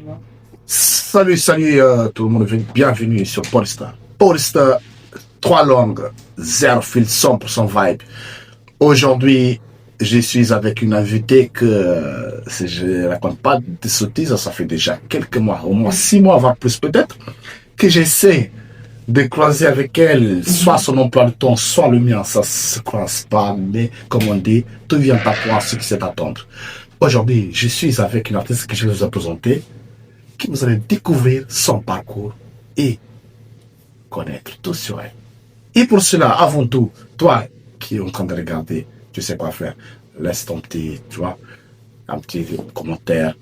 vois. Salut, salut tout le monde, bienvenue sur Polestar. Polestar, 3 langues, 0 fil, 100% vibe. Aujourd'hui, je suis avec une invitée que, si je ne raconte pas de sottises, ça fait déjà quelques mois, au moins 6 mois, voire plus peut-être, que j'essaie de croiser avec elle, soit son emploi de temps, soit le mien. Ça se croise pas, mais comme on dit, tout vient à toi ce qui s'est attendre. Aujourd'hui, je suis avec une artiste que je vais vous présenter, que vous allez découvrir son parcours et connaître tout sur elle. Et pour cela, avant tout, toi qui es en train de regarder, tu sais quoi faire, laisse ton petit, tu vois, un petit commentaire,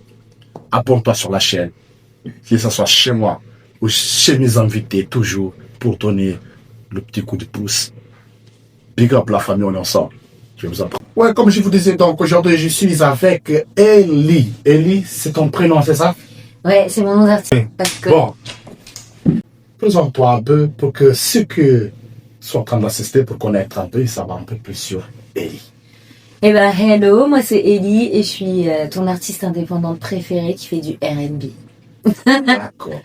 abonne-toi sur la chaîne, que ce soit chez moi ou chez mes invités, toujours pour donner le petit coup de pouce. Big up la famille, on est ensemble. Je vais vous apprendre. Ouais, comme je vous disais, donc aujourd'hui je suis avec Ellie. Ellie, c'est ton prénom, c'est ça? Ouais, c'est mon nom d'artiste. Parce que... Bon, présente-toi un peu pour que ceux qui sont en train d'assister pour connaître un peu et savoir un peu plus sur Ellie. Eh ben, hello, moi c'est Ellie et je suis ton artiste indépendante préférée qui fait du R&B. D'accord.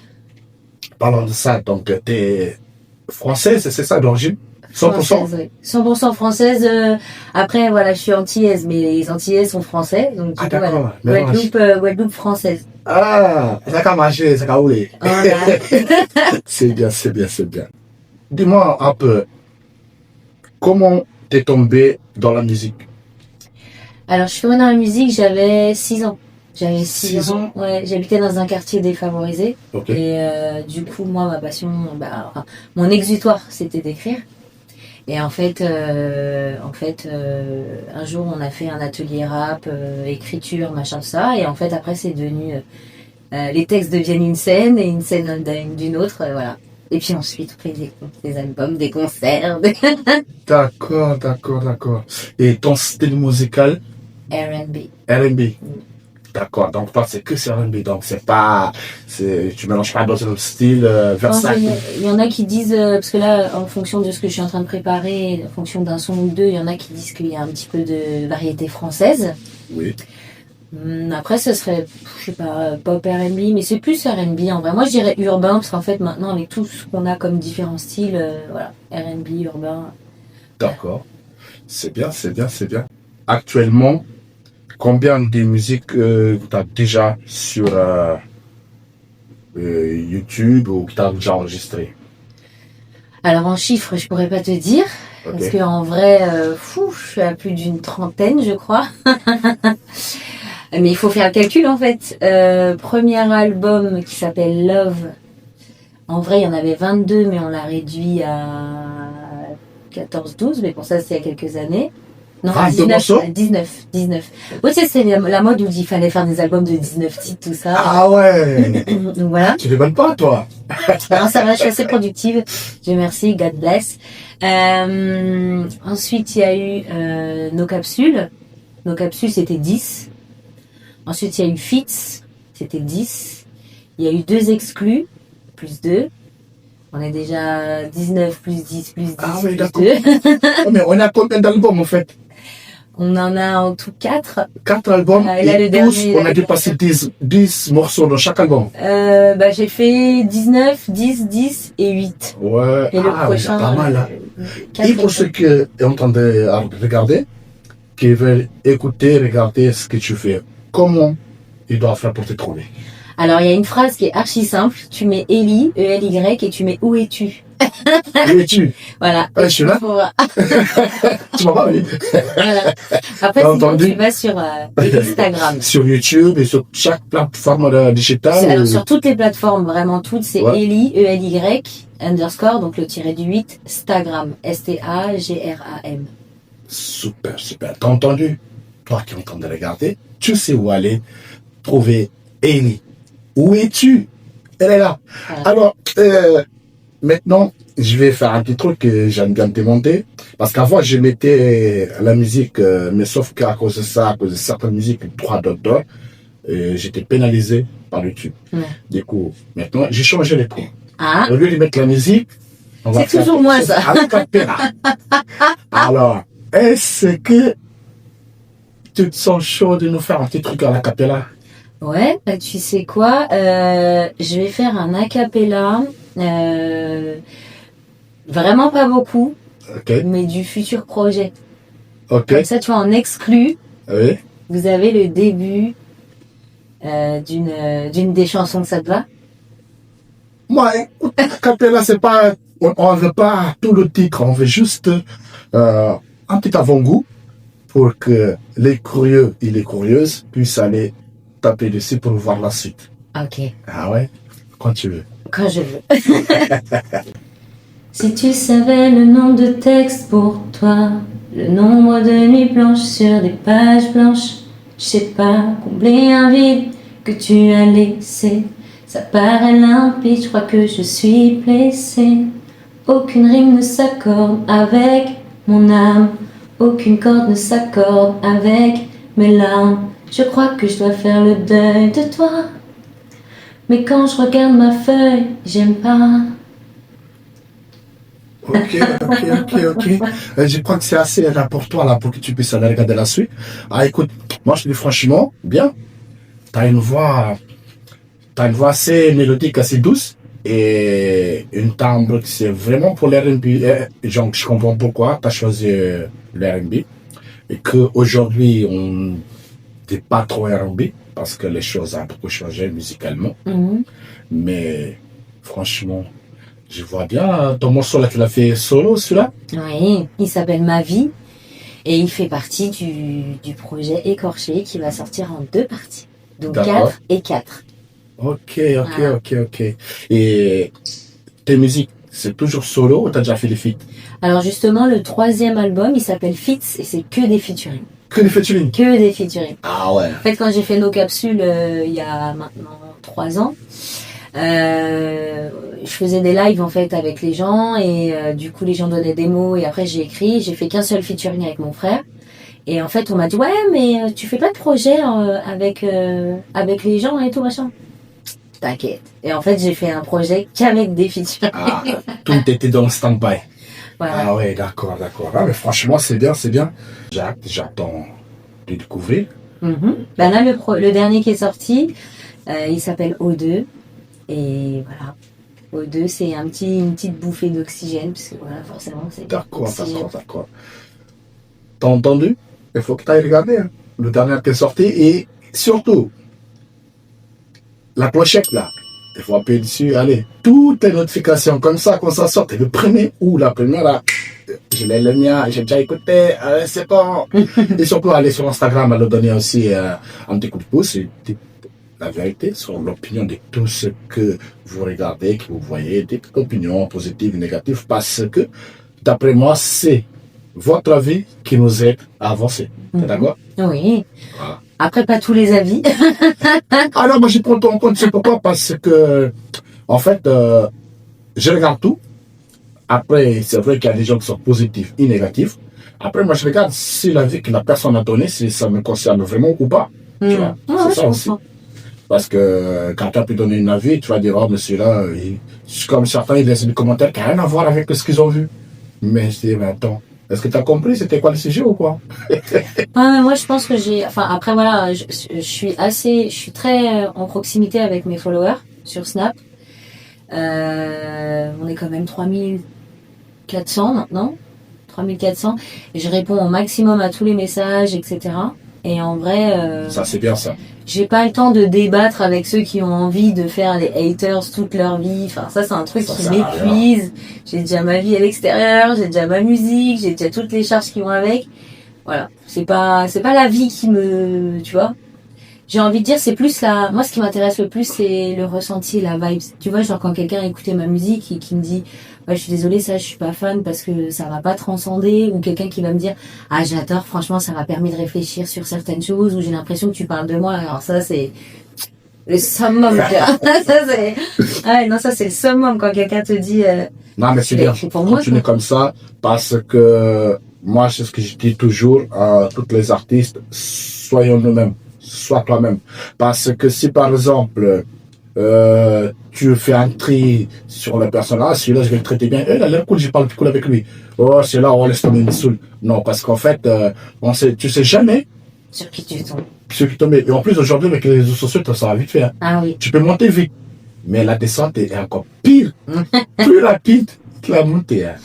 Parlons de ça, donc tu es française, c'est ça d'origine? 100%? Française, oui. 100% française. Après, voilà, je suis antillaise, mais les antillaises sont français. Donc, du coup, d'accord. voilà. Guadeloupe française. Ah, ça a marché, ça a roulé. Voilà. C'est bien, c'est bien, c'est bien. Dis-moi un peu, comment t'es tombé dans la musique? Alors, je suis tombée dans la musique, j'avais 6 ans. J'avais 6 6 ans. Ouais, j'habitais dans un quartier défavorisé. Ok. Et du coup, moi, ma passion, mon exutoire, c'était d'écrire. Et en fait, un jour, on a fait un atelier rap, écriture, machin, ça. Et en fait, après, c'est devenu... les textes deviennent une scène, et une scène d'une autre, voilà. Et puis ensuite, on fait des albums, des concerts, des D'accord, d'accord, d'accord. Et ton style musical? R&B. R&B. D'accord, donc toi c'est que c'est R&B, donc c'est pas, tu mélanges pas d'autres styles versatiles. Il y en a qui disent, parce que là, en fonction de ce que je suis en train de préparer, en fonction d'un son ou deux, il y en a qui disent qu'il y a un petit peu de variété française. Oui. Après, ce serait, je sais pas, pop R&B, mais c'est plus R&B en vrai. Moi, je dirais urbain, parce qu'en fait, maintenant, avec tout ce qu'on a comme différents styles, voilà, R&B, urbain. D'accord. C'est bien, c'est bien, c'est bien. Actuellement, combien de musiques tu as déjà sur YouTube ou que tu as déjà enregistré? Alors, en chiffres, je pourrais pas te dire, Ok. parce qu'en vrai, je suis à plus d'une trentaine, je crois. Mais il faut faire le calcul, en fait. Premier album qui s'appelle Love. En vrai, il y en avait 22, mais on l'a réduit à 14-12. Mais pour ça, c'est il y a quelques années. Non, 19. Oui, tu sais, c'est la mode où il fallait faire des albums de 19 titres, tout ça. Ah ouais. Donc voilà. Tu les bonnes pas, toi? Non, ça va, je suis assez productive. Dieu merci, God bless. Ensuite, il y a eu nos capsules. Nos capsules, c'était 10. Ensuite, il y a eu Fitz, c'était 10. Il y a eu 2 exclus, plus 2. On est déjà 19, plus 10, plus 10, Ah oui, plus d'accord. 2. Mais on a combien d'albums en fait? On en a en tout 4. 4 albums Et là, le et tous, dernier, on a dépassé 10 morceaux dans chaque album. J'ai fait 19, 10, 10 et 8. Ouais, Et le oui, prochain, pas mal là. 4 Et pour ceux qui sont en train de regarder, qui veulent écouter, regarder ce que tu fais, comment ils doivent faire pour te trouver? Alors, il y a une phrase qui est archi simple. Tu mets Ellie, E-L-Y, et tu mets où es-tu? Où es-tu? Voilà. Je suis là. Tu m'en vas, oui. Voilà. Après, sinon, tu vas sur Instagram. Sur YouTube et sur chaque plateforme digitale. Alors, sur toutes les plateformes, vraiment toutes, c'est Ouais. Ellie, E-L-Y, underscore, donc le tiré du 8, Stagram, S-T-A-G-R-A-M. Super, super. T'as entendu? Toi qui es en train de regarder, tu sais où aller trouver Ellie. Où es-tu? Elle est là. Voilà. Alors, maintenant, je vais faire un petit truc que j'aime bien te demander. Parce qu'avant, je mettais la musique, mais sauf qu'à cause de ça, à cause de certaines musiques, droit d'auteur, j'étais pénalisé par YouTube. Ouais. Du coup, maintenant, j'ai changé les points. Ah, Au lieu de mettre la musique, on va c'est faire toujours quelque moi, chose ça. à la cappella. Alors, est-ce que tu te sens chaud de nous faire un petit truc à la cappella? Ouais, bah, tu sais quoi, je vais faire un a cappella, vraiment pas beaucoup, Ok, mais du futur projet. ok, Comme ça, tu vois, en exclu, oui. vous avez le début d'une des chansons, ça te va? Moi, écoute, Capella, c'est pas, on veut pas tout le titre, on veut juste un petit avant-goût pour que les curieux et les curieuses puissent aller taper dessus pour voir la suite. Ok, Ah ouais, quand tu veux. quand je veux. Si tu savais le nombre de textes pour toi, le nombre de nuits blanches sur des pages blanches, je sais pas combler un vide que tu as laissé. Ça paraît limpide, je crois que je suis blessée. Aucune rime ne s'accorde avec mon âme, aucune corde ne s'accorde avec mes larmes. Je crois que je dois faire le deuil de toi, mais quand je regarde ma feuille, j'aime pas. Ok. Je crois que c'est assez là pour toi, là, pour que tu puisses aller regarder la suite. Ah, écoute, moi, je te dis franchement, bien. T'as une voix assez mélodique, assez douce. Et une timbre qui c'est vraiment pour l'R&B. Genre, je comprends pourquoi t'as choisi l'R&B. Et qu'aujourd'hui, on n'est pas trop R&B. Parce que les choses ont beaucoup changé musicalement. Mhm. Mais, franchement, je vois bien ton morceau là, tu l'as fait solo, celui-là. Oui, il s'appelle Ma vie et il fait partie du projet Écorché qui va sortir en 2 parties. Donc D'accord. 4 et 4. Ok. Voilà. Et tes musiques, c'est toujours solo ou t'as déjà fait des feats? Alors justement, le 3e album, il s'appelle Fits et c'est que des featuring. Que des featuring? Que des featuring. Ah ouais. En fait, quand j'ai fait nos capsules il y a maintenant 3 ans, je faisais des lives en fait avec les gens et du coup les gens donnaient des mots et après j'ai écrit. J'ai fait qu'un seul featuring avec mon frère. Et en fait, on m'a dit, ouais, mais tu fais pas de projet avec les gens et tout, machin. T'inquiète. Et en fait, j'ai fait un projet qu'avec des featuring. Ah, tout était dans le stand-by. Voilà. Ah ouais, d'accord. Ah, mais franchement, c'est bien. J'attends de découvrir. Ben là, le dernier qui est sorti, il s'appelle O2. Et voilà. O2, c'est une petite bouffée d'oxygène, parce que voilà, forcément, c'est D'accord. oxygène. T'as entendu? Il faut que tu ailles regarder hein, le dernier qui est sorti et surtout, la clochette là. Il faut appuyer dessus, allez. Toutes les notifications comme ça, quand ça sort, t'es le premier ou la première là. Je l'ai le mien, j'ai déjà écouté, c'est bon. Et surtout, aller sur Instagram, aller donner aussi un petit coup de pouce et la vérité sur l'opinion de tout ce que vous regardez, que vous voyez, des opinions positives, négatives, parce que, d'après moi, c'est votre avis qui nous aide à avancer. T'es d'accord? Oui. Voilà. Après, pas tous les avis. Ah non, moi je prends ton compte, c'est pourquoi? Parce que, en fait, je regarde tout. Après, c'est vrai qu'il y a des gens qui sont positifs et négatifs. Après, moi je regarde si l'avis que la personne a donné, si ça me concerne vraiment ou pas. Tu vois? C'est ça aussi. Parce que quand tu as pu donner un avis, tu vas dire, oh, monsieur là, comme certains, ils laissent des commentaires qui n'ont rien à voir avec ce qu'ils ont vu. Mais je dis, mais attends, est-ce que tu as compris c'était quoi le sujet ou quoi? Ouais, moi je pense que après voilà, je suis très en proximité avec mes followers sur Snap. On est quand même 3400 maintenant, 3400, et je réponds au maximum à tous les messages, etc. Et en vrai, Ça, c'est bien ça. j'ai pas le temps de débattre avec ceux qui ont envie de faire des haters toute leur vie. Enfin, ça c'est un truc Ça qui sert à rien. m'épuise. J'ai déjà ma vie à l'extérieur, j'ai déjà ma musique, j'ai déjà toutes les charges qui vont avec. Voilà, c'est pas la vie qui me, tu vois. J'ai envie de dire, c'est plus moi ce qui m'intéresse le plus, c'est le ressenti, la vibe. Tu vois, genre quand quelqu'un écoutait ma musique et qui me dit, ouais, je suis désolée, ça, je suis pas fan parce que ça m'a pas transcendé, ou quelqu'un qui va me dire, ah, j'adore, franchement, ça m'a permis de réfléchir sur certaines choses, ou j'ai l'impression que tu parles de moi. Alors ça, c'est le summum, tu vois. Ça, c'est, ouais, non, ça, c'est le summum quand quelqu'un te dit, Non, mais c'est tu l'as bien. écrit pour moi. Continue comme ça parce que moi, c'est ce que je dis toujours à tous les artistes, soyons nous-mêmes, sois toi-même. Parce que si par exemple, tu fais un tri sur la personne, ah, celui-là, je vais le traiter bien, il a l'air cool, je parle plus cool avec lui. Oh, celui-là, on laisse tomber, il me saoule. Non, parce qu'en fait, tu sais jamais Sur qui tu tombes. ceux qui tombent. Et en plus, aujourd'hui, avec les réseaux sociaux, ça va vite fait. Hein. Ah oui. Tu peux monter vite. Mais la descente est encore pire. Plus rapide que la montée. Hein.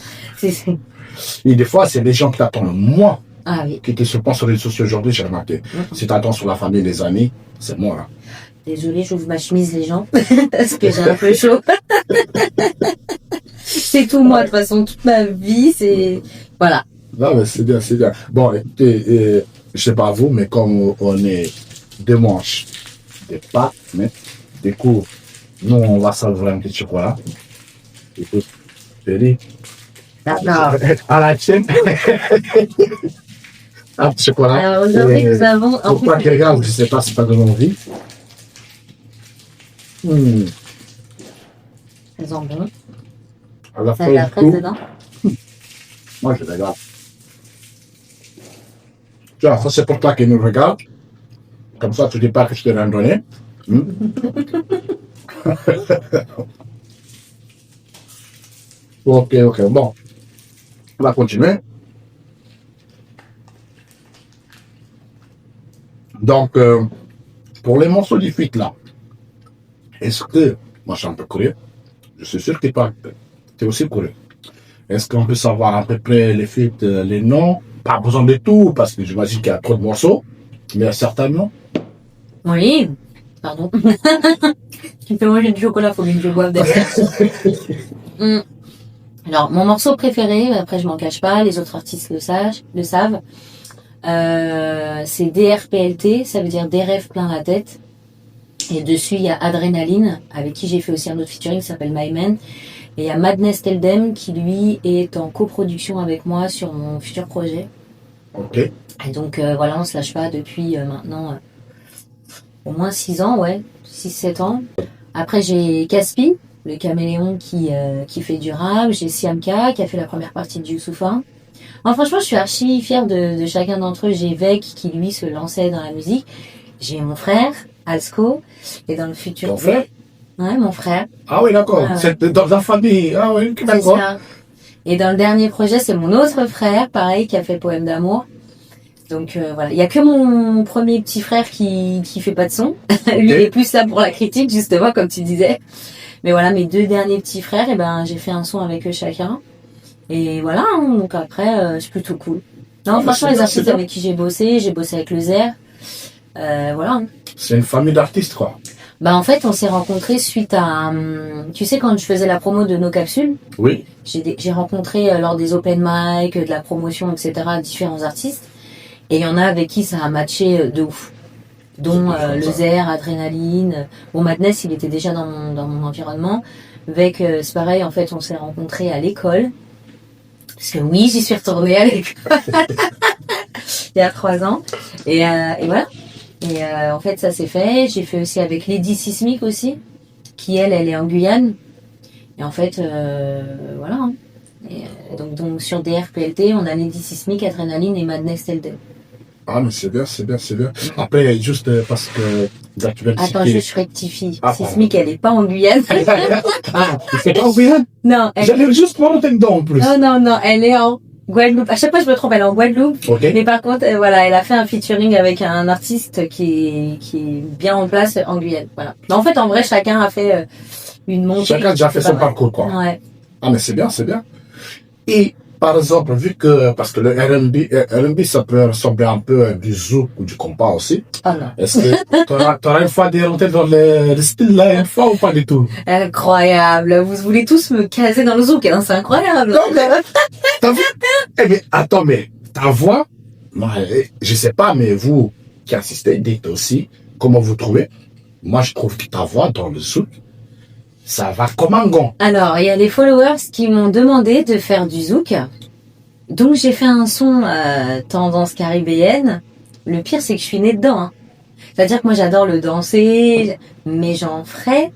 Et des fois, c'est des gens qui t'attendent moins. Ah oui. Qui te se pensent sur les réseaux sociaux aujourd'hui, j'ai remarqué. Si tu attends sur la famille, les amis, c'est moi. Hein. Désolée, j'ouvre ma chemise, les gens, parce que j'ai un peu chaud. C'est tout moi, de toute façon, toute ma vie, c'est... Voilà. Non, mais c'est bien, c'est bien. Bon, écoutez, je sais pas vous, mais comme on est deux manches, des pâtes, mais des coups, nous, on va savourer un petit chocolat. Écoute, chérie. D'accord. À la tienne. Un petit chocolat. Alors aujourd'hui, nous avons... Pourquoi tu regardes, je sais pas si pas de envie. Elles sont bonnes. À la Ça a de la fraise dedans. Moi, je regarde. Tu vois, ça c'est pour toi qui nous regarde. Comme ça, tu dis pas que je t'ai rien donné. Ok, bon. On va continuer. Donc, pour les morceaux du feat là, est-ce que, moi je suis un peu curieux, je suis sûr que tu es aussi curieux. Est-ce qu'on peut savoir à peu près les feats, les noms? Pas besoin de tout, parce que j'imagine qu'il y a trop de morceaux, mais certainement. Oui, pardon. Tu me fais manger du chocolat, faut que je boive derrière. Alors, mon morceau préféré, après je m'en cache pas, les autres artistes le savent, c'est DRPLT, ça veut dire des rêves plein la tête. Et dessus, il y a Adrénaline, avec qui j'ai fait aussi un autre featuring qui s'appelle My Man. Et il y a Madness Tell Them, qui lui est en coproduction avec moi sur mon futur projet. Ok. Et donc voilà, on se lâche pas depuis maintenant au moins 6 ans, ouais, 6-7 ans. Après, j'ai Caspi, le caméléon qui fait du rap. J'ai Siamka, qui a fait la première partie de Youssoupha. Enfin, franchement, je suis archi fière de chacun d'entre eux. J'ai Vec, qui lui se lançait dans la musique. J'ai mon frère, Alsco, et dans le futur... Ton frère? Ouais, mon frère. Ah oui, d'accord. Ouais. C'est dans la famille. Ah oui, d'accord. Et dans le dernier projet, c'est mon autre frère, pareil, qui a fait Poème d'amour. Donc voilà, il y a que mon premier petit frère qui fait pas de son. Lui, il est plus là pour la critique, justement, comme tu disais. Mais voilà, mes 2 derniers petits frères, et ben j'ai fait un son avec eux chacun. Et voilà, hein, donc après, c'est plutôt cool. Non, franchement, les artistes avec qui j'ai bossé avec le Zer. Voilà. C'est une famille d'artistes, quoi. Bah en fait, on s'est rencontrés suite à... tu sais, quand je faisais la promo de nos capsules, oui. J'ai rencontré lors des open mic, de la promotion, etc., différents artistes. Et il y en a avec qui ça a matché de ouf. Dont le Zer, Adrénaline. Bon, Madness, il était déjà dans mon environnement. Avec, c'est pareil, en fait, on s'est rencontrés à l'école. Parce que oui, j'y suis retournée à l'école. Il y a 3 ans. Et voilà. Et en fait, ça s'est fait. J'ai fait aussi avec Lady Sismic aussi, qui elle est en Guyane. Et en fait, voilà. Hein. Et, donc sur DRPLT, on a Lady Sismic, Adrénaline et Madness Tell Them. Ah, mais c'est bien, c'est bien, c'est bien. Après, juste parce que là, tu viens de Attends, citer... je rectifie. Sismic, elle est pas en Guyane. Ah, c'est pas en Guyane? Non. J'allais juste prendre tes dents en plus. Non, elle est en Guadeloupe. À chaque fois, je me trompe, elle est en Guadeloupe. Okay. Mais par contre, voilà, elle a fait un featuring avec un artiste qui est bien en place en Guyane. Voilà. Mais en fait, en vrai, chacun a fait une montée. Chacun a déjà fait son parcours, quoi. Ouais. Ah, mais c'est bien, c'est bien. Et, par exemple, vu que, parce que le R&B, ça peut ressembler un peu à du zouk ou du compas aussi. Ah non. Est-ce que t'auras une fois rentré dans le style là, une fois ou pas du tout? Incroyable. Vous voulez tous me caser dans le zouk, hein, c'est incroyable. Non, mais, t'as vu? Eh bien, attends, mais ta voix, moi, je sais pas, mais vous qui assistez, dites aussi comment vous trouvez. Moi, je trouve que ta voix dans le zouk, ça va comme un gant. Alors, il y a les followers qui m'ont demandé de faire du zouk. Donc, j'ai fait un son tendance caribéenne. Le pire, c'est que je suis née dedans. Hein. C'est-à-dire que moi, j'adore le danser, mais j'en ferai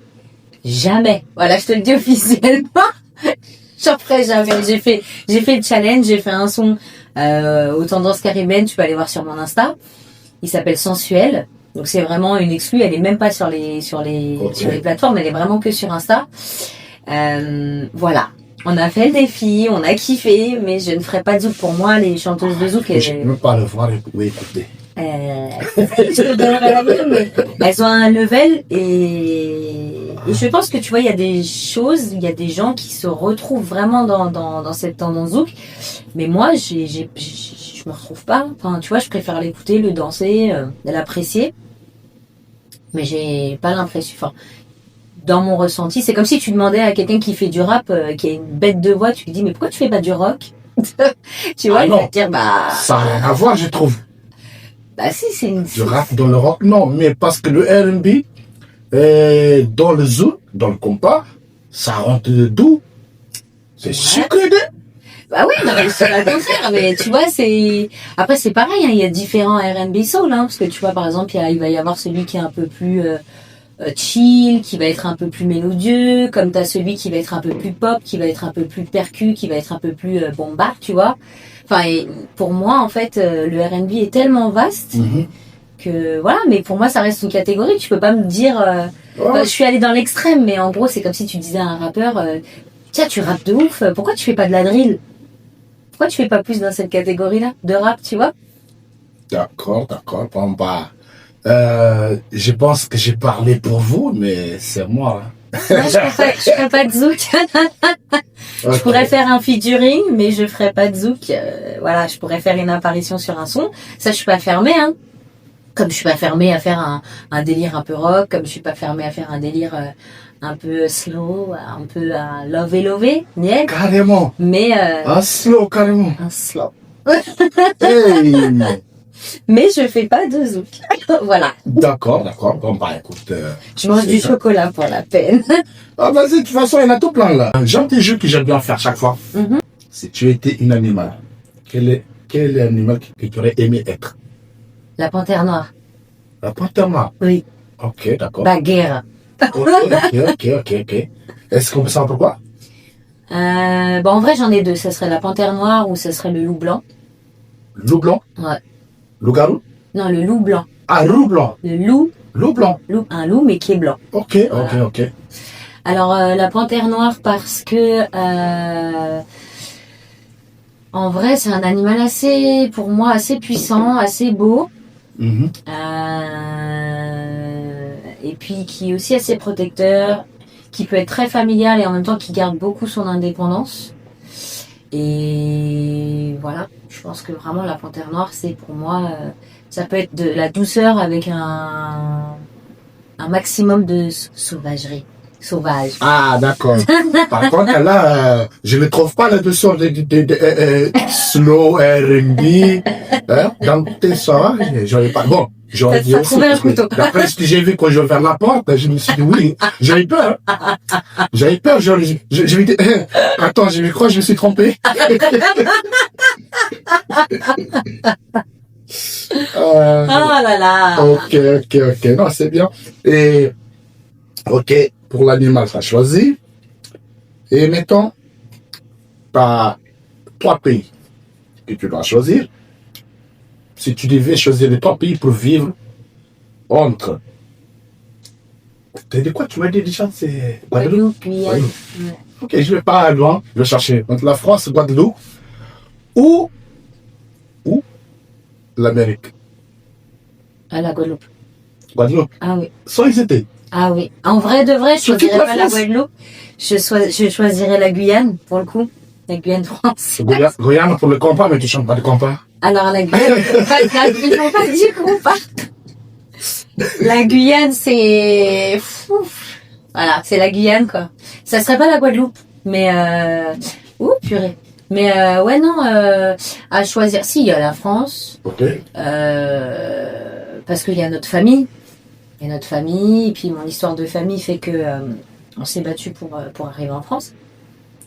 jamais. Voilà, je te le dis officiellement. J'en ferai jamais. J'ai fait le challenge, j'ai fait un son aux tendances caribéennes. Tu peux aller voir sur mon Insta. Il s'appelle Sensuel. Donc c'est vraiment une exclue, elle est même pas sur les plateformes, elle est vraiment que sur Insta. Voilà. On a fait le défi, on a kiffé, mais je ne ferai pas de zouk pour moi, les chanteuses de zouk. Je ne peux pas le voir et écouter. Je te donnerai la vue, mais elles ont un level et je pense que tu vois, il y a des choses, il y a des gens qui se retrouvent vraiment dans cette tendance zouk. Mais moi, je me retrouve pas. Enfin, tu vois, je préfère l'écouter, le danser, l'apprécier. Mais j'ai pas l'impression. Enfin, dans mon ressenti, c'est comme si tu demandais à quelqu'un qui fait du rap, qui a une bête de voix, tu lui dis, mais pourquoi tu fais pas du rock? Tu vois, il va te dire, bah. Ça n'a rien à voir, je trouve. Bah si, c'est une. Du rap dans le rock, non, mais parce que le R&B, dans le zouk, dans le compas, ça rentre doux. C'est sucré. Bah oui, non, mais c'est pas le contraire, mais tu vois, c'est. Après, c'est pareil, hein, il y a différents R&B soul, hein, parce que tu vois, par exemple, il va y avoir celui qui est un peu plus chill, qui va être un peu plus mélodieux, comme t'as celui qui va être un peu plus pop, qui va être un peu plus percu, qui va être un peu plus bombard, tu vois. Enfin, et pour moi, en fait, le R&B est tellement vaste que voilà, mais pour moi, ça reste une catégorie. Tu peux pas me dire, je suis allée dans l'extrême, mais en gros, c'est comme si tu disais à un rappeur, tiens, tu rappes de ouf, pourquoi tu fais pas de la drill? Pourquoi tu fais pas plus dans cette catégorie-là de rap, tu vois? D'accord. Bon, bah, je pense que j'ai parlé pour vous, mais c'est moi. Moi, je ferais pas de zouk. Je pourrais faire un featuring, mais je ferais pas de zouk. Voilà, je pourrais faire une apparition sur un son. Ça, je suis pas fermée, hein. Comme je suis pas fermée à faire un délire un peu rock, comme je suis pas fermée à faire un délire un peu slow, un peu à love, niette. Carrément. Mais Un slow, carrément. un slow. Hey. Mais je fais pas de zouk. Voilà. D'accord. Bon, bah, écoute. Je mange du chocolat pour la peine. Ah, vas-y, de toute façon, il y en a tout plein, là. J'ai un petit jeu que j'aime bien faire chaque fois. Si tu étais une animal, quel est l'animal que tu aurais aimé être? La panthère noire. La panthère noire. Oui. Ok, d'accord. Baguère. Ok. Est-ce qu'on peut savoir pourquoi? Bon, en vrai, j'en ai deux. Ça serait la panthère noire ou ça serait le loup blanc. Loup blanc? Ouais. Loup-garou? Non, le loup blanc. Ah, loup blanc. Le loup. Loup blanc. Un loup, mais qui est blanc. Ok. Alors, la panthère noire parce que... en vrai, c'est un animal assez, pour moi, assez puissant, assez beau. Et puis, qui est aussi assez protecteur, qui peut être très familial et en même temps qui garde beaucoup son indépendance. Et voilà, je pense que vraiment la panthère noire, c'est pour moi, ça peut être de la douceur avec un maximum de sauvagerie. Sauvage. Ah, d'accord. Par contre, là, je ne trouve pas la douceur de slow R&B. Hein, dans tes sauvages, j'aurais pas. Bon, j'aurais dit aussi. Un couteau. D'après ce que j'ai vu quand je vais vers la porte, je me suis dit oui. J'avais peur. Je me dis, attends, je crois que je me suis trompé. Oh là là. Ok. Non, c'est bien. Et, ok, pour l'animal, ça choisi. Et mettons, t'as 3 pays que tu dois choisir. Si tu devais choisir les 3 pays pour vivre entre... T'as dit quoi? Tu m'as dit déjà, c'est... Guadeloupe, Guyane. Ouais. Ok, je vais pas loin. Je vais chercher entre la France, Guadeloupe ou l'Amérique. Ah, la Guadeloupe. Guadeloupe. Ah oui. Sans hésiter. Ah oui. En vrai de vrai, je Sur toute choisirais la pas la France. Guadeloupe. Je choisirais la Guyane, pour le coup. La Guyane France. Guyane pour le compas, mais tu chantes pas de compas. Alors la Guyane, ils n'ont pas dit compas. La Guyane, c'est... Fou. Voilà, c'est la Guyane, quoi. Ça serait pas la Guadeloupe. Mais... Ouh, purée. Mais ouais, non, à choisir... Si, il y a la France. Ok. Parce qu'il y a notre famille. Il y a notre famille. Et puis mon histoire de famille fait que on s'est battu pour arriver en France.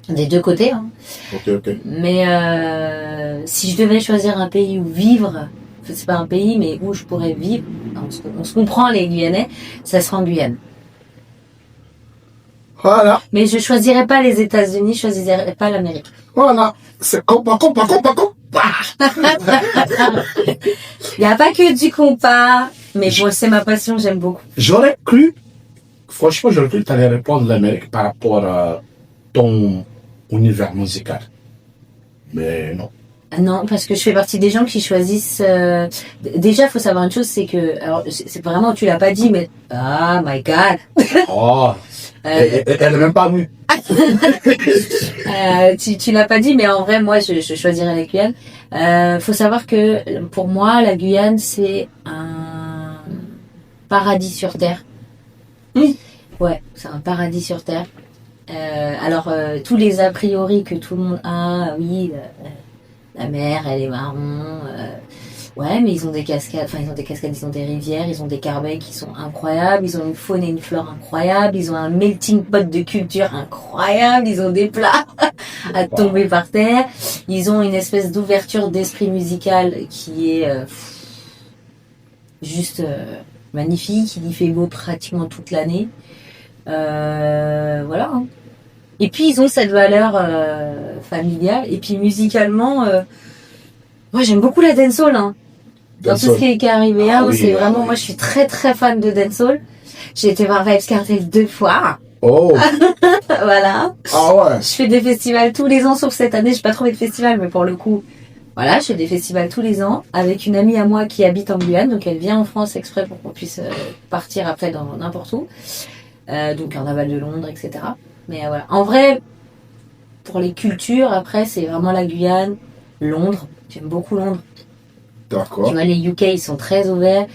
Des deux côtés. Hein. Ok. Mais si je devais choisir un pays où vivre... C'est pas un pays, mais où je pourrais vivre... On se comprend, les Guyanais. Ça serait en Guyane. Voilà. Mais je choisirais pas les États-Unis, je choisirais pas l'Amérique. Voilà. C'est compas. Il n'y a pas que du compas, mais bon, c'est ma passion, j'aime beaucoup. J'aurais cru que tu allais répondre l'Amérique par rapport à ton univers musical. Mais non. Non, parce que je fais partie des gens qui choisissent. Déjà, faut savoir une chose, c'est que, alors, c'est vraiment, tu l'as pas dit, mais ah my God. Oh, elle est même pas venue. Tu l'as pas dit, mais en vrai, moi, je choisirais la Guyane. Faut savoir que pour moi, la Guyane, c'est un paradis sur terre. Oui. Ouais, c'est un paradis sur terre. Tous les a priori que tout le monde a, oui, la mer, elle est marron. Ouais, mais ils ont des cascades, ils ont des rivières, ils ont des carbeilles qui sont incroyables, ils ont une faune et une flore incroyables, ils ont un melting pot de culture incroyable, ils ont des plats à tomber par terre, ils ont une espèce d'ouverture d'esprit musical qui est juste magnifique, il y fait beau pratiquement toute l'année. Voilà. Hein. Et puis ils ont cette valeur familiale, et puis musicalement, moi j'aime beaucoup la dancehall, hein. Dans tout ce qui est caribéen, oui, c'est vraiment, moi je suis très très fan de dancehall. J'ai été voir Vybz Kartel 2 fois. Oh. Voilà. Ah ouais. Je fais des festivals tous les ans, sauf cette année, j'ai pas trouvé de festival, mais pour le coup, voilà, je fais des festivals tous les ans avec une amie à moi qui habite en Guyane, donc elle vient en France exprès pour qu'on puisse partir après dans n'importe où. Donc Carnaval de Londres, etc. Mais voilà. En vrai, pour les cultures, après, c'est vraiment la Guyane, Londres. J'aime beaucoup Londres. D'accord. Tu vois, les UK, ils sont très ouverts.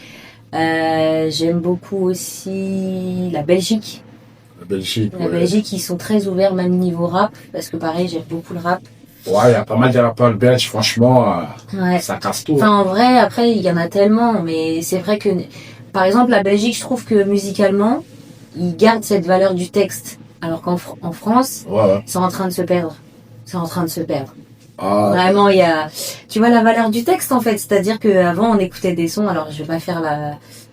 J'aime beaucoup aussi la Belgique. La Belgique, ils sont très ouverts, même niveau rap, parce que pareil, j'aime beaucoup le rap. Ouais, il y a pas mal de rappeurs belges, franchement, ouais. Ça casse tout. Enfin, en vrai, après, il y en a tellement, mais c'est vrai que, par exemple, la Belgique, je trouve que musicalement, ils gardent cette valeur du texte, alors qu'en France, ouais. C'est en train de se perdre. C'est en train de se perdre. Ah, vraiment, il y a, tu vois, la valeur du texte, en fait. C'est-à-dire qu'avant, on écoutait des sons, alors je vais pas faire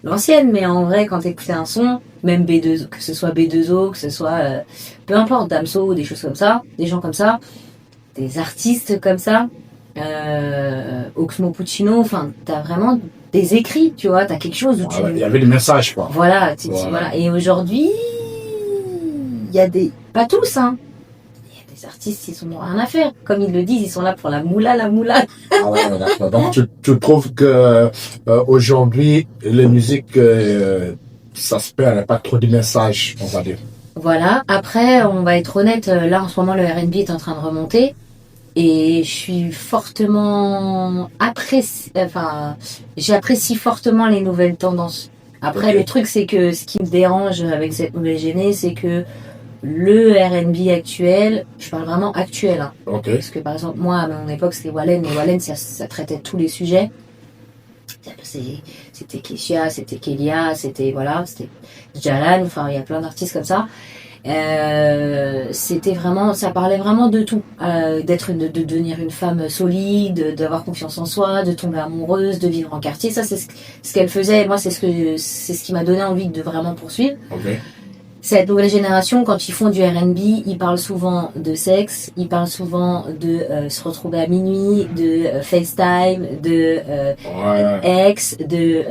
l'ancienne, mais en vrai, quand t'écoutais un son, même B2, que ce soit B2O, que ce soit, peu importe, Damso, ou des choses comme ça, des gens comme ça, des artistes comme ça, Oxmo Puccino, enfin, t'as vraiment des écrits, tu vois, t'as quelque chose où il y avait des messages, quoi. Voilà, voilà. Et aujourd'hui, il y a des, pas tous, hein. Les artistes, ils sont rien à faire. Comme ils le disent, ils sont là pour la moula. Ah ouais, d'accord. Donc, tu trouves que aujourd'hui, les musiques, ça se perd, il n'y a pas trop de messages, on va dire. Voilà. Après, on va être honnête, là, en ce moment, le R&B est en train de remonter. Et je suis fortement j'apprécie fortement les nouvelles tendances. Après, okay. Le truc, c'est que ce qui me dérange avec cette nouvelle géné, c'est que le R&B actuel, je parle vraiment actuel, hein. Okay. Parce que par exemple, moi, à mon époque, c'était Wallen, et Wallen, ça traitait de tous les sujets. C'était Kesha, c'était Kelia, c'était Jalan, enfin, il y a plein d'artistes comme ça. C'était vraiment, ça parlait vraiment de tout, de devenir une femme solide, d'avoir confiance en soi, de tomber amoureuse, de vivre en quartier. Ça, c'est ce qu'elle faisait. Et moi, c'est ce qui m'a donné envie de vraiment poursuivre. Okay. Cette nouvelle génération, quand ils font du R&B, ils parlent souvent de sexe, ils parlent souvent de se retrouver à minuit, de FaceTime, de ex, de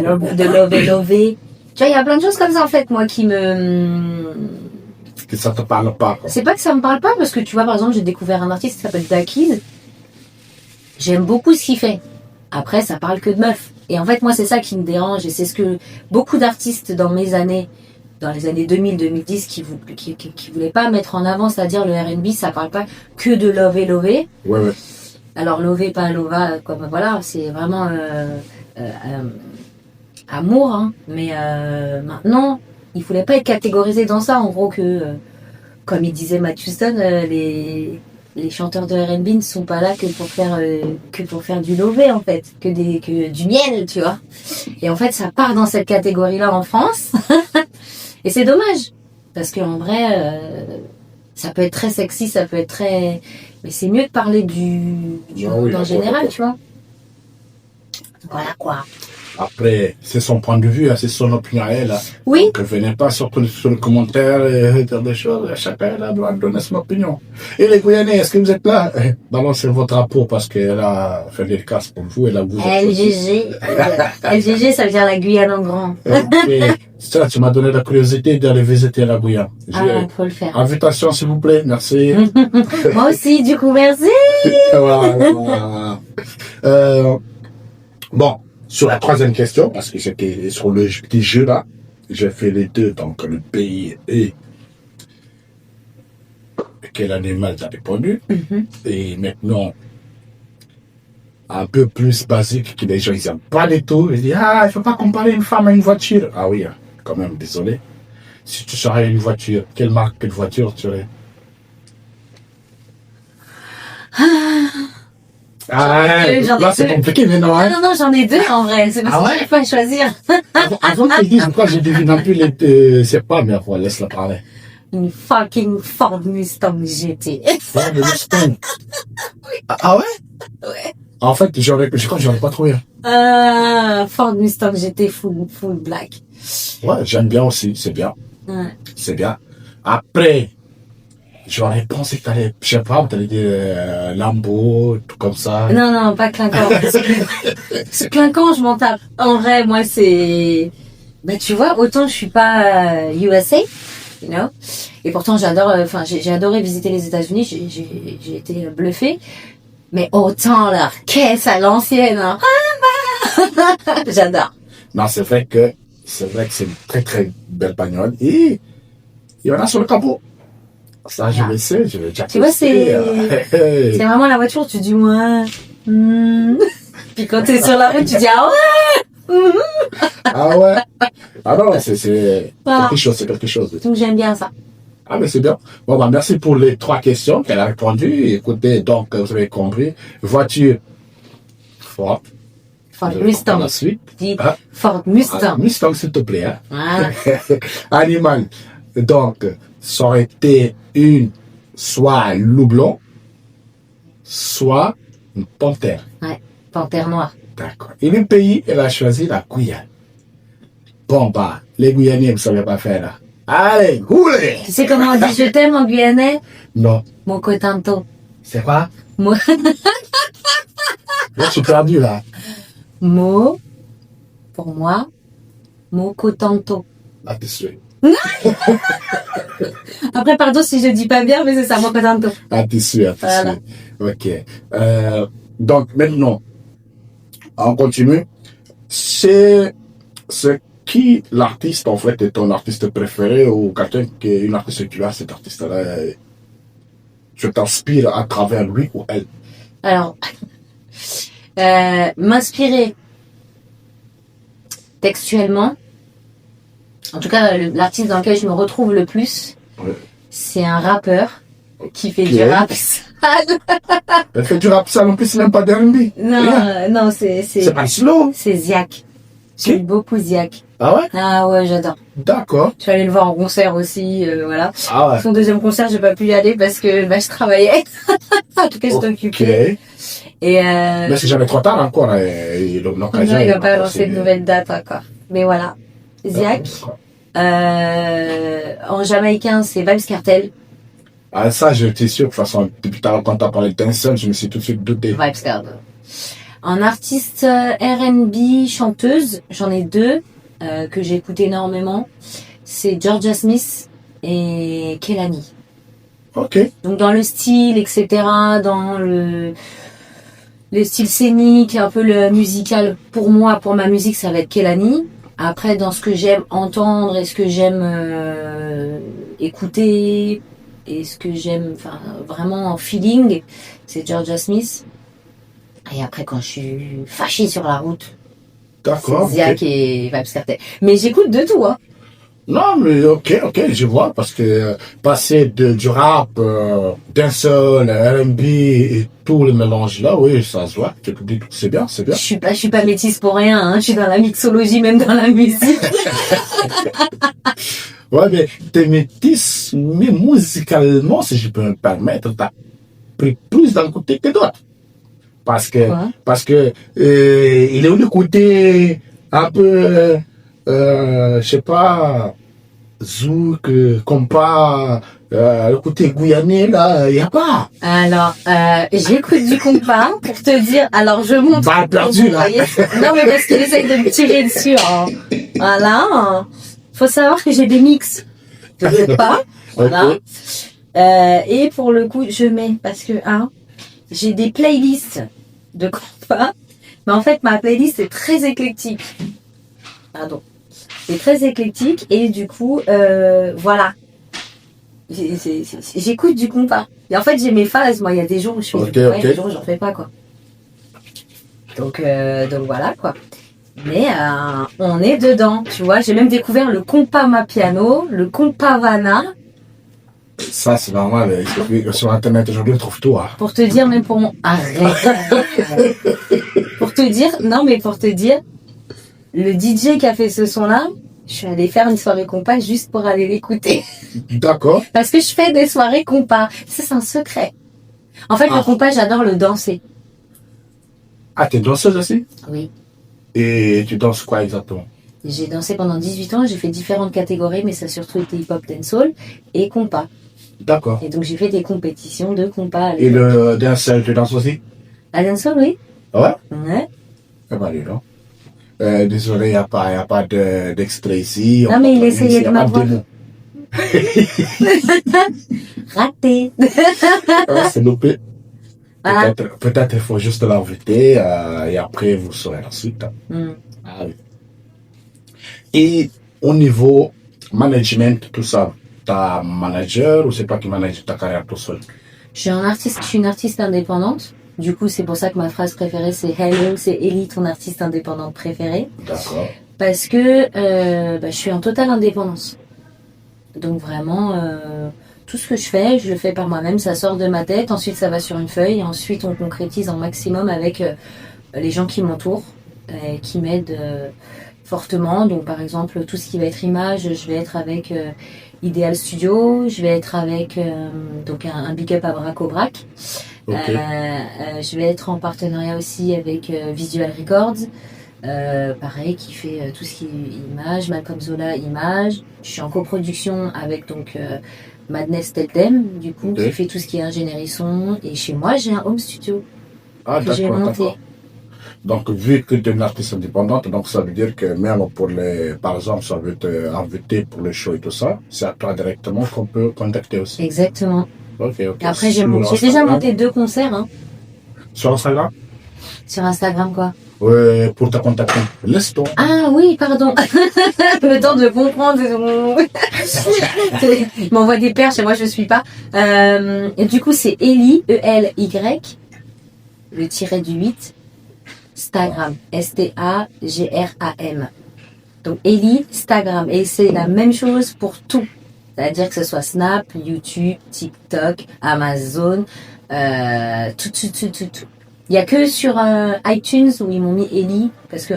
love et love. Tu vois, il y a plein de choses comme ça, en fait, moi, qui me... Que ça te parle pas, quoi. C'est pas que ça me parle pas, parce que tu vois, par exemple, j'ai découvert un artiste qui s'appelle Dakid. J'aime beaucoup ce qu'il fait. Après, ça parle que de meufs. Et en fait, moi, c'est ça qui me dérange, et c'est ce que beaucoup d'artistes dans les années 2000-2010 qui voulaient pas mettre en avant, c'est-à-dire le R&B, ça parle pas que de love et love. Ouais. Alors, love, pas lova, comme, voilà, c'est vraiment... amour, hein. Mais maintenant, il ne voulait pas être catégorisé dans ça. En gros, que, comme il disait Matt Houston, les chanteurs de R&B ne sont pas là que pour faire du lové, en fait, que du miel, tu vois. Et en fait, ça part dans cette catégorie-là en France. Et c'est dommage, parce qu'en vrai, ça peut être très sexy, ça peut être très... Mais c'est mieux de parler du monde en général, tu vois. Voilà, quoi. Après, c'est son point de vue, c'est son opinion à elle. Oui. Donc, venez pas sur le commentaire et dire des choses. Chacun doit donner son opinion. Et les Guyanais, est-ce que vous êtes là? Balancez votre drapeau parce qu'elle a fait des casses pour vous. Elle a vous. LGG. LGG, ça veut dire la Guyane en grand. Okay. Ça, tu m'as donné la curiosité d'aller visiter la Guyane. Faut le faire. Invitation, s'il vous plaît. Merci. Moi aussi, du coup, merci. Voilà. Bon, sur la troisième question, parce que j'étais sur le petit jeu là, j'ai fait les deux, donc le pays et quel animal t'as répondu. Et maintenant, un peu plus basique que les gens ils aiment pas du tout. Ils disent ah il faut pas comparer une femme à une voiture. Ah oui, quand même désolé. Si tu serais une voiture, quelle marque de voiture tu aurais? Là c'est compliqué mais non hein. Non, j'en ai deux en vrai. C'est parce que je peux pas choisir. Avant que tu dises pourquoi je devine un peu les deux, c'est pas mais après laisse-la parler. Une fucking Ford Mustang GT. Ford Mustang. Ah ouais? Ouais. En fait, je crois que j'aurais pas trouvé. Ford Mustang GT full black. Ouais, j'aime bien aussi, c'est bien. Ouais. C'est bien. Après, j'aurais pensé que t'allais, je sais pas, t'allais dire Lambo, tout comme ça. Non, pas clinquant. Ce clinquant, je m'en tape. En vrai, moi, c'est... Ben, tu vois, autant je suis pas USA, you know, et pourtant j'adore, j'ai adoré visiter les États-Unis, j'ai été bluffée. Mais autant leur caisse à l'ancienne, hein. J'adore. Non, c'est vrai que c'est une très très belle bagnole et il y en a sur le capot. Ça, je le sais, je l'ai déjà Tu vois, c'est vraiment la voiture, tu dis ouais. Puis quand t'es sur la route, tu dis ah ouais. Ah ouais. Ah non, c'est quelque chose, c'est quelque chose. Donc j'aime bien ça. Ah, mais c'est bien. Bon, bah, merci pour les 3 questions qu'elle a répondu. Écoutez, donc, vous avez compris. Voiture, Ford. Ford Mustang. La suite. Dis Ford Mustang. Mustang, s'il te plaît. Hein. Voilà. Animal. Donc, ça aurait été soit un loup blanc, soit une panthère. Ouais, panthère noire. D'accord. Et le pays, elle a choisi la Guyane. Bon, bah, les Guyanais ne savaient pas faire là. Allez, roulez! Tu sais comment on dit je t'aime en guyanais? Non. Moko tanto. C'est quoi? Mo, Là, je suis perdu là. Mo, pour moi, moko tanto. Là, t'es sûr. Après, pardon si je dis pas bien, mais c'est ça, moko tanto. Ah, t'es sûr, t'es Voilà. sûr. Ok. Donc, maintenant, on continue. C'est qui l'artiste, en fait, est ton artiste préféré ou quelqu'un qui est une artiste que tu as, cet artiste-là, je t'inspire à travers lui ou elle? Alors, m'inspirer textuellement, en tout cas, l'artiste dans lequel je me retrouve le plus, Ouais. c'est un rappeur qui fait Ok. du rap sale. Elle fait du rap sale, en plus, c'est même pas d'R&B. Non, c'est C'est pas slow. c'est Ziak. J'aime beaucoup Ziak. Ah ouais? Ah ouais, j'adore. D'accord. Je suis allée le voir en concert aussi, voilà. Ah ouais. Son deuxième concert, j'ai pas pu y aller parce que je travaillais. En tout cas, j'étais occupée. Ok. Et Mais c'est jamais trop tard encore, l'occasion. non, il va pas lancer de nouvelles dates encore. Mais voilà. Ziak. En jamaïcain, c'est Vybz Kartel. Ah, ça, j'étais sûr, de toute façon, depuis tout à l'heure, quand t'as parlé d'un seul, je me suis tout de suite douté. Vybz Kartel. En artiste R&B chanteuse, j'en ai deux que j'écoute énormément. C'est Georgia Smith et Kehlani. Ok. Donc dans le style, etc., dans le style scénique, un peu le musical, pour moi, pour ma musique, ça va être Kehlani. Après, dans ce que j'aime entendre et ce que j'aime écouter et ce que j'aime, enfin, vraiment en feeling, c'est Georgia Smith. Et après, quand je suis fâchée sur la route, D'accord. c'est Ziak Ok. et Vybz Kartel. Mais j'écoute de tout, hein. Non, mais ok, je vois, parce que passer du rap, dancehall, R&B et tout le mélange là, oui, ça se voit. C'est bien, c'est bien. Je suis pas métisse pour rien, hein. Je suis dans la mixologie, même dans la musique. Ouais, mais t'es métisse, mais musicalement, si je peux me permettre, t'as pris plus d'un côté que d'autre. Parce que, Ouais. il est où le côté un peu, je sais pas, zouk, compas, le côté guyanais, là, il n'y a pas. Alors, j'écoute du compas pour te dire. Alors, je montre. Bah, perdu, Vous là. voyez. Non, mais parce qu'il essaye de me tirer dessus. Hein. Voilà. Faut savoir que j'ai des mix. Je sais pas. Voilà. Ok. Et pour le coup, je mets parce que j'ai des playlists de compas, mais en fait, ma playlist est très éclectique. Pardon. C'est très éclectique et du coup, voilà. J'écoute du compas. Et en fait, j'ai mes phases. Moi, il y a des jours où je fais du compas et des jours où j'en fais pas, quoi. Donc voilà, quoi. Mais on est dedans, tu vois. J'ai même découvert le compas Mapiano, le compas Vana. Ça, c'est normal. Sur Internet, aujourd'hui, on trouve tout. Hein. Pour te dire, même pour mon... Arrête. Pour te dire, non, mais pour te dire, le DJ qui a fait ce son-là, je suis allée faire une soirée compas juste pour aller l'écouter. D'accord. Parce que je fais des soirées compas. Ça, c'est un secret. En fait, le compas, j'adore le danser. Ah, t'es danseuse aussi? Oui. Et tu danses quoi exactement? J'ai dansé pendant 18 ans, j'ai fait différentes catégories, mais ça a surtout été hip-hop, dancehall et compas. D'accord. Et donc j'ai fait des compétitions de compas. Et le dancehall, tu danses aussi? La dancehall, oui. Ouais? Ouais. Eh ben, dis donc. Désolé, il n'y a pas d'extrait ici. Non, mais il essayait de m'avoir. Raté. Ah, c'est loupé. Voilà. Peut-être il faut juste l'inviter et après vous saurez la suite. Ah, oui. Et au niveau management, tout ça, t'as un manager ou c'est toi qui manages ta carrière tout seul? Je suis une artiste indépendante. Du coup, c'est pour ça que ma phrase préférée, c'est Hello, c'est Ellie, ton artiste indépendante préférée. D'accord. Parce que je suis en totale indépendance. Donc vraiment, tout ce que je le fais par moi-même, ça sort de ma tête, ensuite ça va sur une feuille, et ensuite on concrétise un maximum avec les gens qui m'entourent, qui m'aident fortement. Donc par exemple, tout ce qui va être image, je vais être avec Ideal Studio, je vais être avec donc un big up à Bracobrac. Okay. Je vais être en partenariat aussi avec Visual Records. Pareil, qui fait tout ce qui est image, Malcolm Zola image. Je suis en coproduction avec donc Madness Teltem, du coup, qui fait tout ce qui est ingénierie son. Et chez moi, j'ai un home studio que j'ai monté. Donc, vu que tu es une artiste indépendante, donc ça veut dire que même par exemple, ça veut t'inviter pour le show et tout ça, c'est à toi directement qu'on peut contacter aussi. Exactement. Ok. Après, j'ai déjà monté 2 concerts. Hein. Sur Instagram? Sur Instagram, quoi. Ouais, pour te contacter. Laisse toi. Ah oui, pardon. Le temps de comprendre. Il m'envoie des perches et moi je suis pas. Et du coup, c'est Ellie, E-L-Y, le tiret du 8, Stagram, S-T-A-G-R-A-M. Donc Ellie, Stagram. Et c'est la même chose pour tout. C'est-à-dire que ce soit Snap, YouTube, TikTok, Amazon, tout. Il n'y a que sur iTunes où ils m'ont mis Ellie, parce que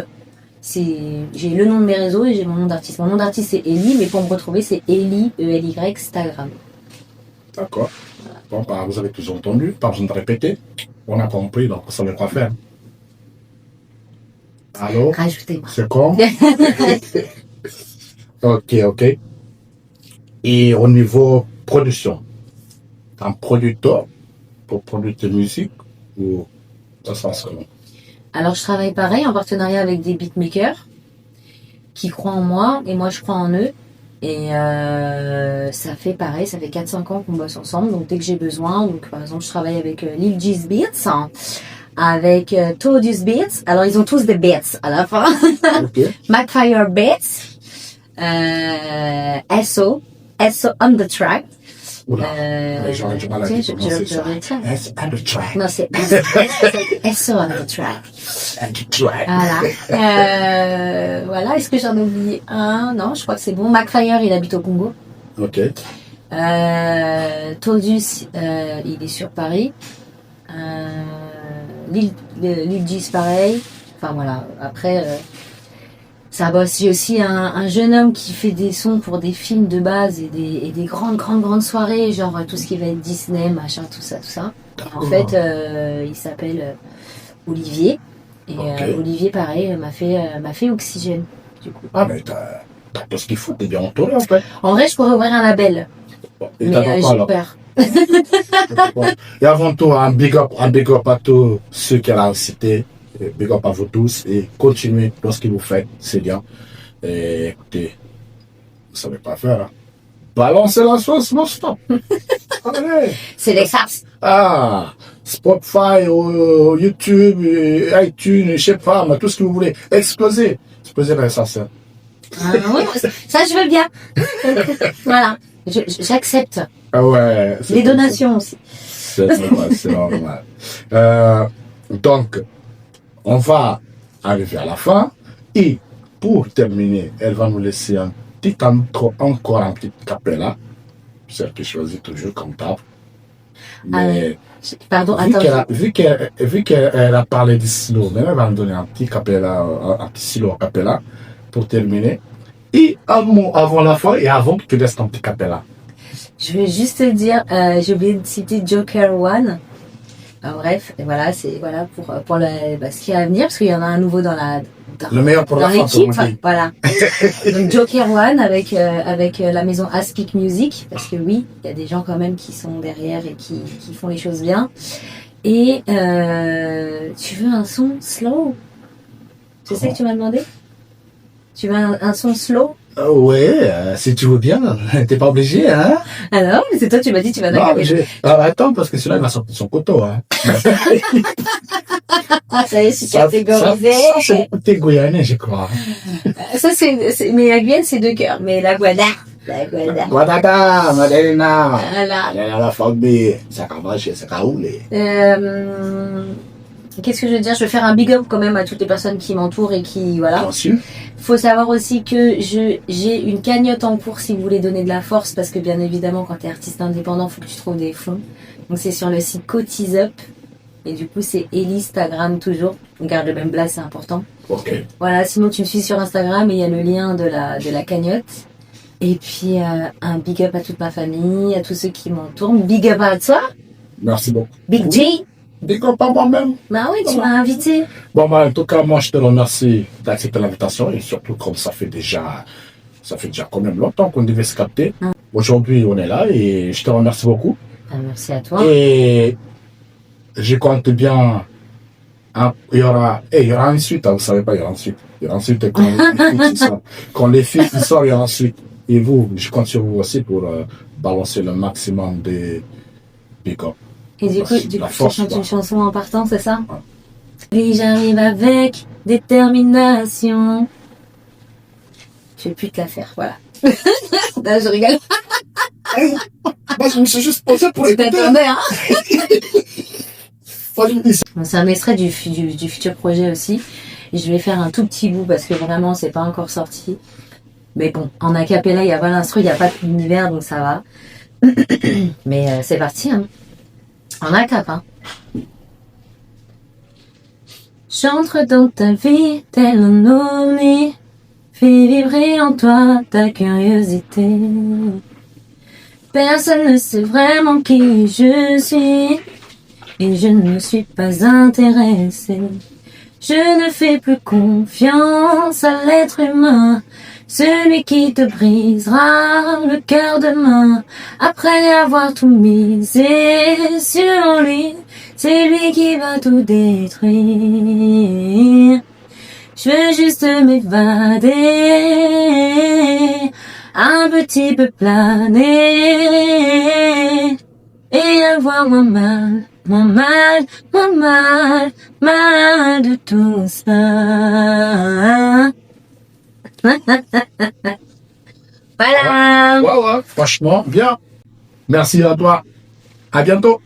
j'ai le nom de mes réseaux et j'ai mon nom d'artiste. Mon nom d'artiste c'est Ellie, mais pour me retrouver c'est Ellie, E-L-Y, Instagram. D'accord. Bon, vous avez tous entendu, pas besoin de répéter. On a compris, donc vous savez quoi faire. Allô? Rajoutez-moi. C'est con? Ok. Et au niveau production, un producteur pour produire tes musiques ou ça se passe comment? Alors je travaille pareil en partenariat avec des beatmakers qui croient en moi et moi je crois en eux. Et ça fait pareil, ça fait 4-5 ans qu'on bosse ensemble. Donc dès que j'ai besoin, donc par exemple je travaille avec Lil G's Beats, hein, avec Todious Beats. Alors ils ont tous des beats à la fin. Okay. McFire Beats, SO on the track. J'aurais du mal à dire ça. S on the track. Non, c'est SO on the track. Voilà. Voilà. Est-ce que j'en ai oublié un? Non, je crois que c'est bon. McFire, il habite au Congo. Ok. Todious, il est sur Paris. Lil G's, pareil. Enfin voilà. Après. Ça bosse. J'ai aussi un jeune homme qui fait des sons pour des films de base et des grandes soirées, genre tout ce qui va être Disney, machin, tout ça. En fait, il s'appelle Olivier. Et Olivier, pareil, m'a fait Oxygène, du coup. Ah, mais t'as tout ce qu'il faut, t'es bien entouré, en fait. En vrai, je pourrais ouvrir un label. Bon, mais j'ai peur. Et avant tout, un big up à tous ceux qu'elle a cités. Big up à vous tous et continuez dans ce que vous faites, c'est bien. Et écoutez, vous savez pas faire. Hein. Balancez la sauce, non stop. Allez. C'est l'exercice. Ah, Spotify, YouTube, iTunes, je sais pas, mais tout ce que vous voulez. Explosez ça, ça. Ah, ouais, ça, je veux bien. Voilà. J'accepte. Ah ouais. Les donations aussi. C'est normal, c'est normal. Donc, on va arriver à la fin. Et pour terminer, elle va nous laisser encore un petit cappella. Celle que je choisis toujours comme table. Mais pardon, attends. vu qu'elle a parlé du slow, mais elle va nous donner un petit cappella, un petit slow cappella pour terminer. Et un mot avant la fin et avant que tu laisses ton petit cappella. Je vais juste te dire, j'ai oublié de citer Joker One. Bref, et voilà, c'est voilà pour ce qui est à venir, parce qu'il y en a un nouveau dans le meilleur pour dans la fin, l'équipe. Voilà. Donc Joker One avec la maison Aspic Music, parce que oui, il y a des gens quand même qui sont derrière et qui font les choses bien. Et tu veux un son slow? C'est ça que tu m'as demandé? Tu veux un son slow? Ouais, si tu veux bien, t'es pas obligé, hein? Alors, mais c'est toi, tu m'as dit, tu vas Non, attends, parce que celui-là, il va sortir son coteau, hein. Ah, ça y est, je suis catégorisée. Ça, c'est le côté guyanais, je crois. Ça, mais la Guyane, c'est 2 cœurs. Mais la Guada. Guadada, Madeleina. Voilà. La famille, ça va marcher, ça va rouler. Qu'est-ce que je veux dire? Je vais faire un big up quand même à toutes les personnes qui m'entourent et qui, voilà. Bien sûr. Faut savoir aussi que j'ai une cagnotte en cours si vous voulez donner de la force, parce que bien évidemment, quand tu es artiste indépendant, faut que tu trouves des fonds. Donc c'est sur le site CotisUp. Et du coup, c'est Elistagram toujours. Garde le même blast, c'est important. Ok. Voilà, sinon tu me suis sur Instagram et il y a le lien de la cagnotte. Et puis un big up à toute ma famille, à tous ceux qui m'entourent. Big up à toi. Merci beaucoup. Big J. Big up à moi-même. Bah oui, tu m'as invité. Bon, bah, en tout cas, moi, je te remercie d'accepter l'invitation et surtout comme ça fait déjà quand même longtemps qu'on devait se capter. Aujourd'hui, on est là et je te remercie beaucoup. Merci à toi. Et je compte bien. Il y aura une suite, hein, vous savez pas, il y aura une suite. Il y aura une suite quand les filles sortent, il y aura une suite. Et vous, je compte sur vous aussi pour balancer le maximum de pick-up. Et du coup, tu chantes une chanson en partant, c'est ça? Oui, j'arrive avec détermination. Je vais plus te la faire, voilà. Là, je rigole. Moi, je me suis juste posé pour écouter. T'attendais, hein? C'est un extrait du futur projet aussi. Et je vais faire un tout petit bout parce que vraiment, c'est pas encore sorti. Mais bon, en acapella, il n'y a pas l'instru, il n'y a pas d'univers, donc ça va. Mais c'est parti, hein. En acap, hein. J'entre dans ta vie, tel un ovni. Fais vibrer en toi ta curiosité. Personne ne sait vraiment qui je suis. Et je ne me suis pas intéressée. Je ne fais plus confiance à l'être humain. Celui qui te brisera le cœur demain. Après avoir tout misé sur lui, c'est lui qui va tout détruire. Je veux juste m'évader, un petit peu planer, et avoir moins mal de tout ça. Voilà. Ouais, franchement, bien. Merci à toi. À bientôt.